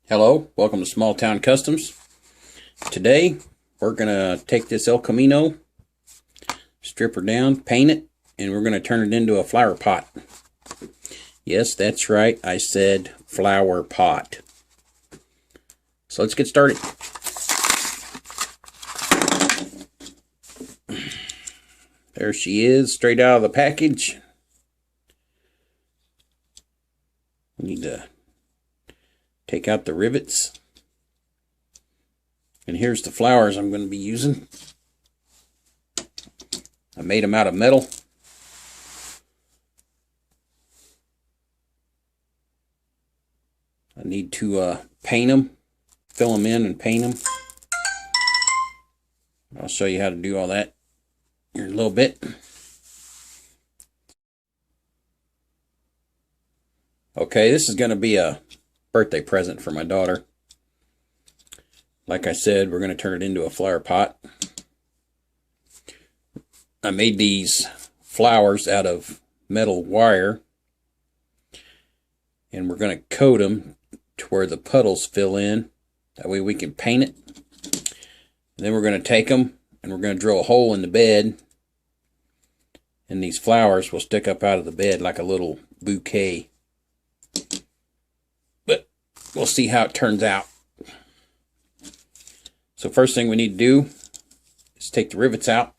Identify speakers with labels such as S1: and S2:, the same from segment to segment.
S1: Hello, welcome to Small Town Customs. Today we're going to take this El Camino, strip her down, paint it, and we're going to turn it into a flower pot. Yes, that's right, I said flower pot. So let's get started. There she is, straight out of the package. We need to take out the rivets. And here's the flowers I'm going to be using. I made them out of metal. I need to paint them, fill them in and paint them. I'll show you how to do all that here in a little bit. Okay, this is going to be a birthday present for my daughter. Like I said, we're going to turn it into a flower pot. I made these flowers out of metal wire, and we're going to coat them to where the puddles fill in. That way we can paint it. And then we're going to take them and we're going to drill a hole in the bed, and these flowers will stick up out of the bed like a little bouquet. But we'll see how it turns out. So first thing we need to do is take the rivets out.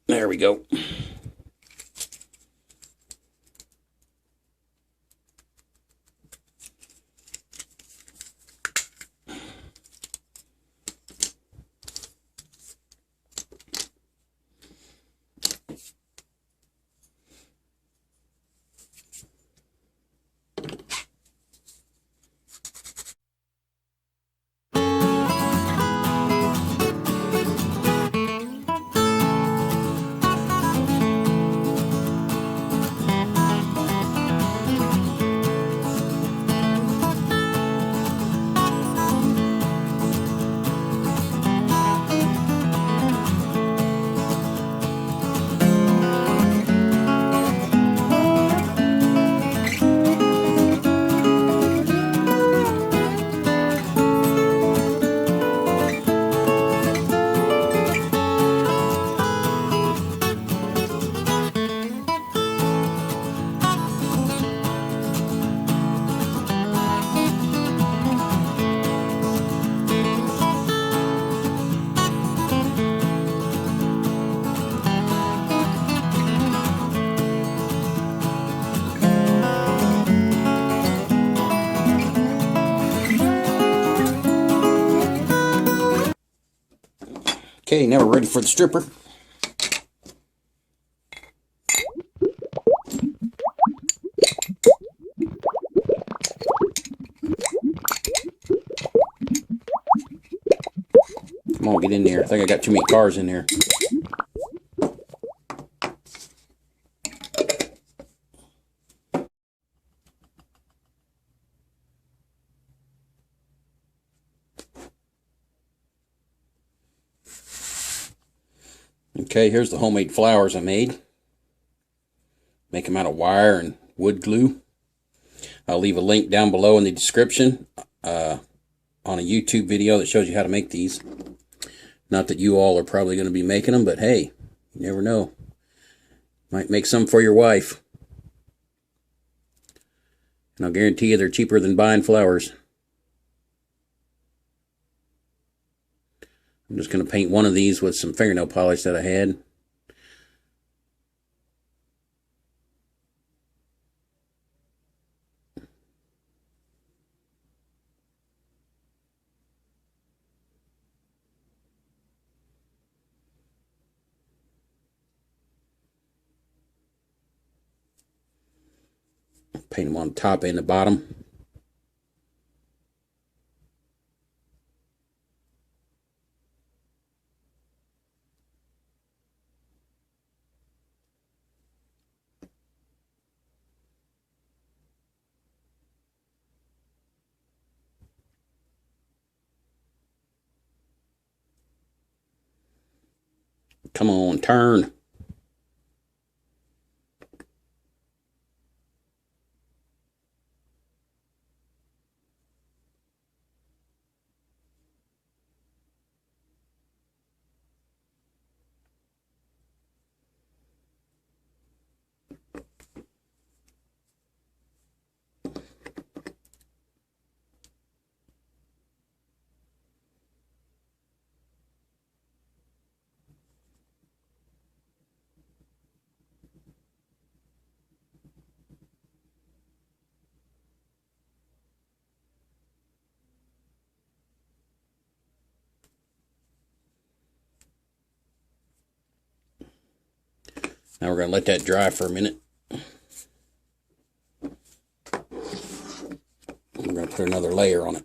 S1: There we go. Okay, now we're ready for the stripper. Come on, get in there. I think I got too many cars in there. Okay, here's the homemade flowers I made. Make them out of wire and wood glue. I'll leave a link down below in the description on a YouTube video that shows you how to make these. Not that you all are probably going to be making them, but hey, you never know. Might make some for your wife. And I'll guarantee you they're cheaper than buying flowers. I'm just going to paint one of these with some fingernail polish that I had. Paint them on top and the bottom. Come on, turn. Now we're going to let that dry for a minute. We're going to put another layer on it.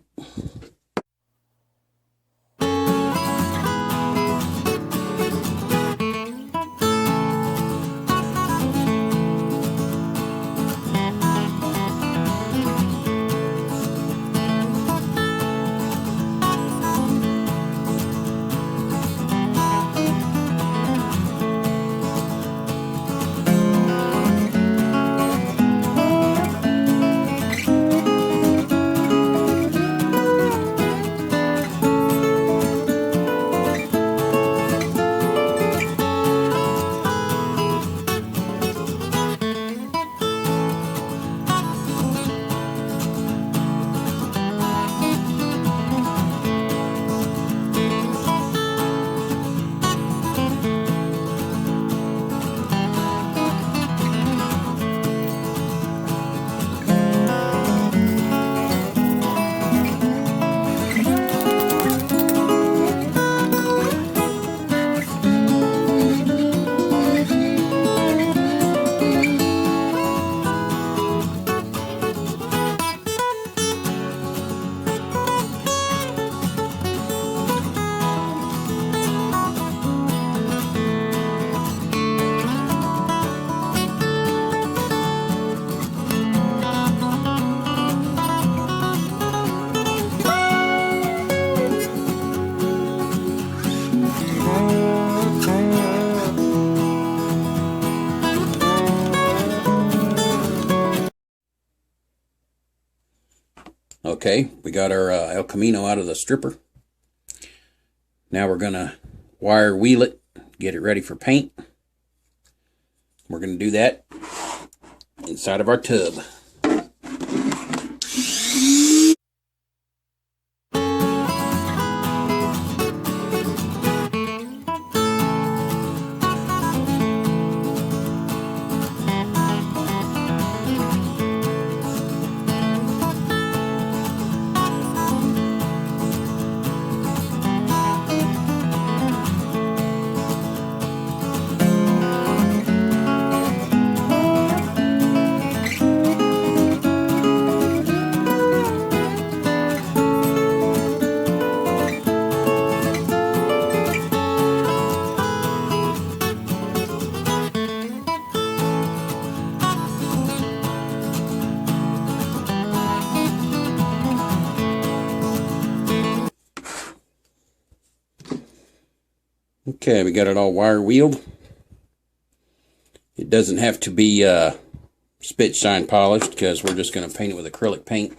S1: Okay, we got our El Camino out of the stripper. Now we're going to wire wheel it, get it ready for paint. We're going to do that inside of our tub. Okay, we got it all wire wheeled. It doesn't have to be spit shine polished because we're just going to paint it with acrylic paint.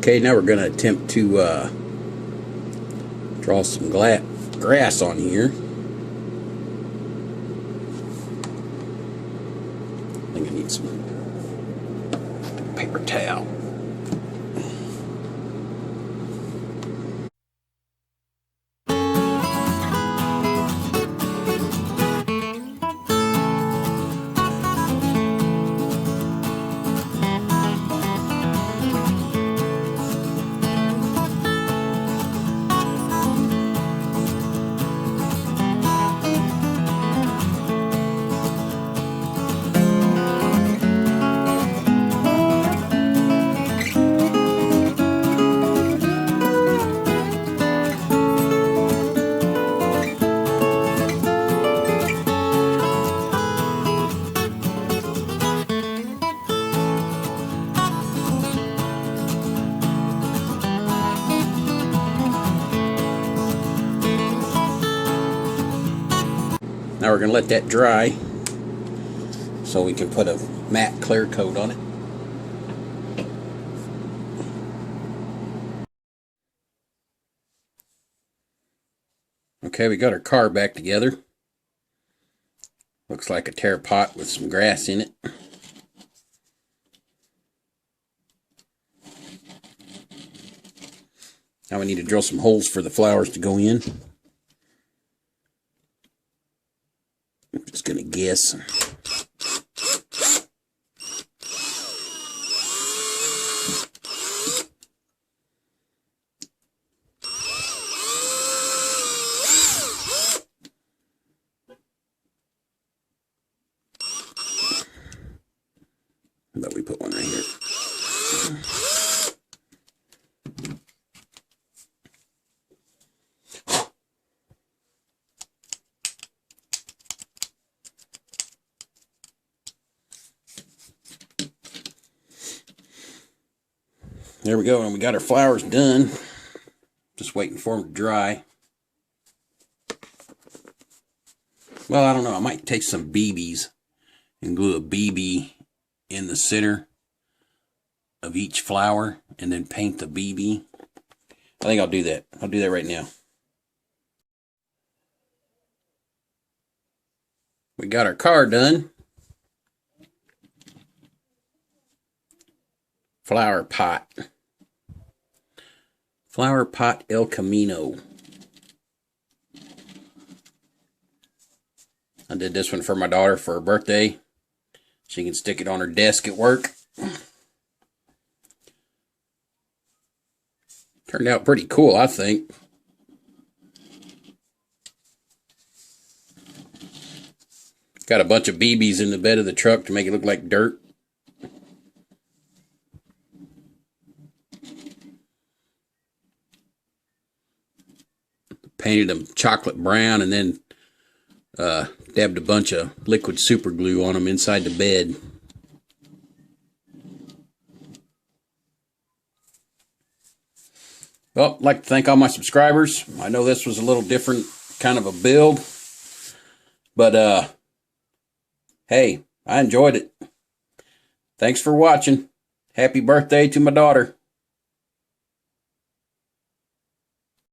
S1: Okay, now we're going to attempt to draw some grass on here. I think I need some paper towel. Now we're going to let that dry so we can put a matte clear coat on it. Okay, we got our car back together. Looks like a tear pot with some grass in it. Now we need to drill some holes for the flowers to go in. I'm just going to guess. But we put one right here. There we go, and we got our flowers done. Just waiting for them to dry. Well, I don't know. I might take some BBs and glue a BB in the center of each flower and then paint the BB. I think I'll do that. I'll do that right now. We got our car done. Flower pot. Flower pot El Camino. I did this one for my daughter for her birthday. She can stick it on her desk at work. Turned out pretty cool, I think. Got a bunch of BBs in the bed of the truck to make it look like dirt. Painted them chocolate brown and then dabbed a bunch of liquid super glue on them inside the bed. Well, I'd like to thank all my subscribers. I know this was a little different kind of a build, but hey, I enjoyed it. Thanks for watching. Happy birthday to my daughter.